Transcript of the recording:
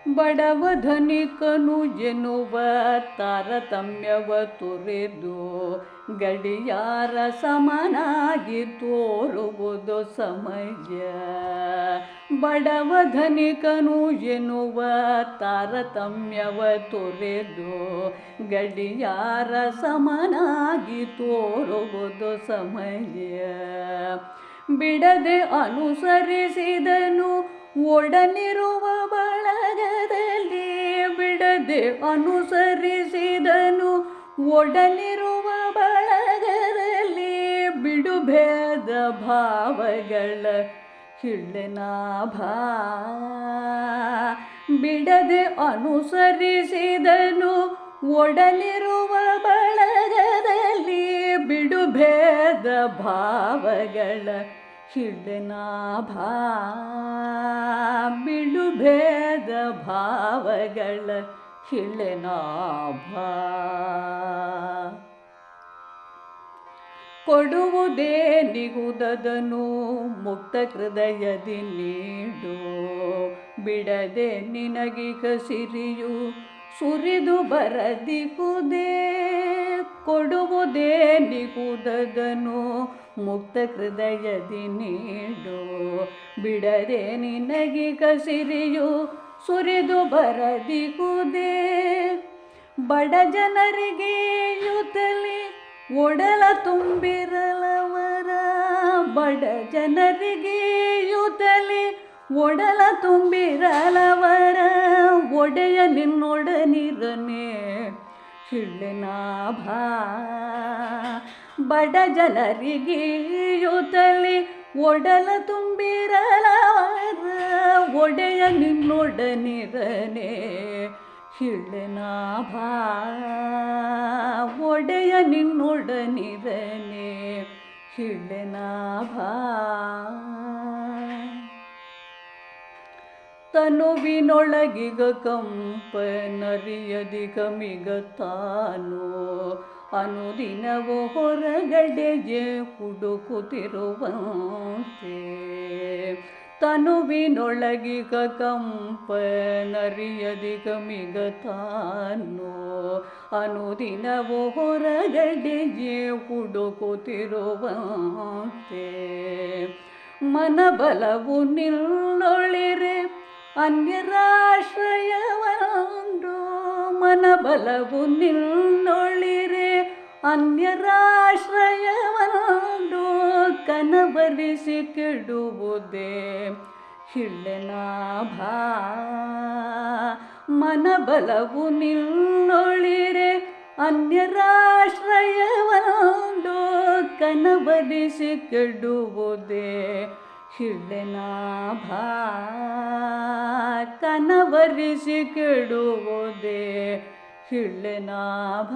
ಬಡವ ಧನಿಕನು ಎನ್ನುವ ತಾರತಮ್ಯವ ತೊರೆದು ಗಡಿಯಾರ ಸಮನಾಗಿ ತೋರುವುದು ಸಮಯ. ಬಡವ ಧನಿಕನು ಎನ್ನುವ ತಾರತಮ್ಯವ ತೊರೆದು ಗಡಿಯಾರ ಸಮನಾಗಿ ತೋರುವುದು ಸಮಯ. ಬಿಡದೆ ಅನುಸರಿಸಿದನು ಒಡನಿರುವ ಬಳಗದಲ್ಲಿ, ಬಿಡದೆ ಅನುಸರಿಸಿದನು ಒಡನಿರುವ ಬಳಗದಲ್ಲಿ, ಬಿಡುಭೇದ ಭಾವಗಳ ಹಿಳ್ಳೆನಾಭ. ಬಿಡದೆ ಅನುಸರಿಸಿದನು ಒಡನಿರುವ ಬಳಗದಲ್ಲಿ, ಬಿಡುಭೇದ ಭಾವಗಳ ಹಿಳ್ಳೆನಾಭ. ಬಿಡುಭೇದ ಭಾವಗಳ ಹಿಳ್ಳೆನಾಭ. ಕೊಡುವುದೇ ನಿಗುದದನು ಮುಕ್ತ ಹೃದಯದಿ ನೀಡು, ಬಿಡದೆ ನಿನಗೀಗ ಸಿರಿಯು ಸುರಿದು ಬರದಿಗುದೇ. ಕೊಡುವುದೇ ನಿಗುದದನು ಮುಕ್ತ ಹೃದಯದಿ ನೀಡು, ಬಿಡದೆ ನಿನಗೀಗ ಸಿರಿಯು ಸುರಿದು ಬರದಿಗುದೇ. ಬಡ ಜನರಿಗೆ ಯುತಲಿ ಒಡಲ ತುಂಬಿರಲವರ, ಬಡ ಜನರಿಗೆ ಯುತಲಿ ಒಡಲ ತುಂಬಿರಲವರ, ಒಡೆಯ ನಿನ್ನೊಡನಿರನೆ ಹಿಳ್ಳೆನಾಭ. ಬಡ ಜನರಿಗೆ ಯುತಲಿ ಒಡಲ ತುಂಬಿರಲವರ, ಒಡೆಯ ನಿನ್ನೊಡನಿರನೆ ಹಿಳ್ಳೆನಾಭ. ಒಡೆಯ ನಿನ್ನೊಡನಿರನೆ ಹಿಳ್ಳೆನಾಭ. ತನುವಿನೊಳಗಿಗ ಕಂಪನರಿಯದಿಗ ಮಿಗ ತಾನು, ಅನುದಿನವೂ ಹೊರಗಡೆಗೆ ಹುಡುಕುತ್ತಿರುವಂತೆ. ತನುವಿನೊಳಗಿಗ ಕಂಪನರಿಯದಿಗ ಮಿಗ ತಾನು, ಅನುದಿನವೂ ಹೊರಗಡೆಗೆ ಹುಡುಕುತ್ತಿರುವಂತೆ. ಮನಬಲವು ನಿನ್ನೊಳಿರೆ ಅನ್ಯರಾಶ್ರಯವೊಂದು, ಮನಬಲವು ನಿನ್ನೊಳಿರೆ ಅನ್ಯರಾಶ್ರಯವೊಂದು, ಕನವರಿಸಿ ಕೆಡುವುದೇ ಹಿಳ್ಳೆನಾಭ. ಮನಬಲವು ನಿನ್ನೊಳಿರೆ ಅನ್ಯರಾಶ್ರಯವೊಂದು, ಕನವರಿಸಿ ಕೆಡುವುದೇ ಹಿಳ್ಳೆನಾಭ. ಕನವರಿಸಿ ಕೆಡುವುದೇ ಹಿಳ್ಳೆನಾಭ.